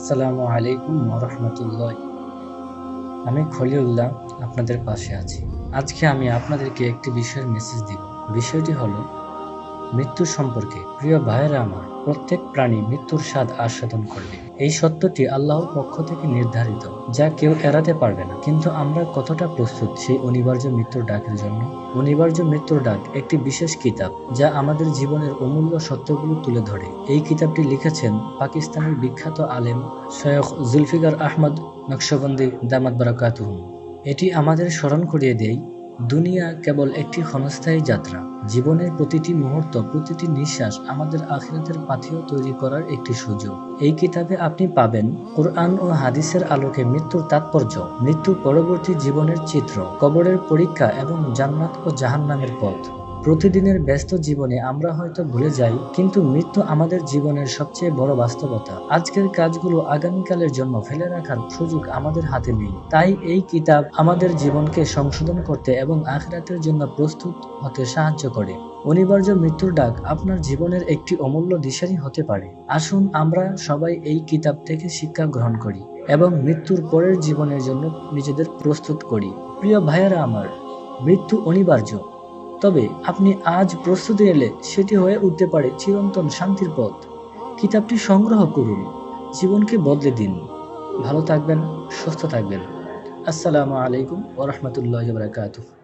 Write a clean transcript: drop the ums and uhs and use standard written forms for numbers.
আসসালামু আলাইকুম ওয়া রাহমাতুল্লাহ। আমি খলিলুল্লাহ আপনাদের পাশে আছি। আজকে আমি আপনাদেরকে একটি বিষয়ের মেসেজ দিব। বিষয়টি হলো মৃত্যু সম্পর্কে। প্রিয় ভাইয়েরা আমার, প্রত্যেক প্রাণী মৃত্যুর স্বাদ আস্বাদন করবে। এই সত্যটি আল্লাহর পক্ষ থেকে নির্ধারিত, যা কেউ এড়াতে পারবে না। কিন্তু আমরা কতটা প্রস্তুত সেই অনিবার্য মৃত্যুর ডাকের জন্য? অনিবার্য মৃত্যুর ডাক একটি বিশেষ কিতাব, যা আমাদের জীবনের অমূল্য সত্যগুলো তুলে ধরে। এই কিতাবটি লিখেছেন পাকিস্তানের বিখ্যাত আলেম সৈয়দ জুলফিকার আহমদ নকশবন্দি দামাত বারাকাতুহু। এটি আমাদের স্মরণ করিয়ে দেয়, দুনিয়া কেবল একটি ক্ষণস্থায়ী যাত্রা। জীবনের প্রতিটি মুহূর্ত, প্রতিটি নিঃশ্বাস আমাদের আখিরাতের পাথেয় তৈরি করার একটি সুযোগ। এই কিতাবে আপনি পাবেন কুরআন ও হাদিসের আলোকে মৃত্যুর তাৎপর্য, মৃত্যু পরবর্তী জীবনের চিত্র, কবরের পরীক্ষা এবং জান্নাত ও জাহান্নামের পথ। প্রতিদিনের ব্যস্ত জীবনে আমরা হয়তো ভুলে যাই, কিন্তু মৃত্যু আমাদের জীবনের সবচেয়ে বড় বাস্তবতা। আজকের কাজগুলো আগামীকালের জন্য ফেলে রাখার সুযোগ আমাদের হাতে নেই। তাই এই কিতাব আমাদের জীবনকে সংশোধন করতে এবং আখিরাতের জন্য প্রস্তুত হতে সাহায্য করে। অনিবার্য মৃত্যুর ডাক আপনার জীবনের একটি অমূল্য দিশারি হতে পারে। আসুন আমরা সবাই এই কিতাব থেকে শিক্ষা গ্রহণ করি এবং মৃত্যুর পরের জীবনের জন্য নিজেদের প্রস্তুত করি। প্রিয় ভাইয়েরা আমার, মৃত্যু অনিবার্য, তবে আপনি আজ প্রস্তুতি নিলে সেটি হয়ে উঠতে পারে চিরন্তন শান্তির পথ। কিতাবটি সংগ্রহ করুন, জীবনকে বদলে দিন। ভালো থাকবেন, সুস্থ থাকবেন। আসসালামু আলাইকুম ওয়া রাহমাতুল্লাহি ওয়া বারাকাতুহু।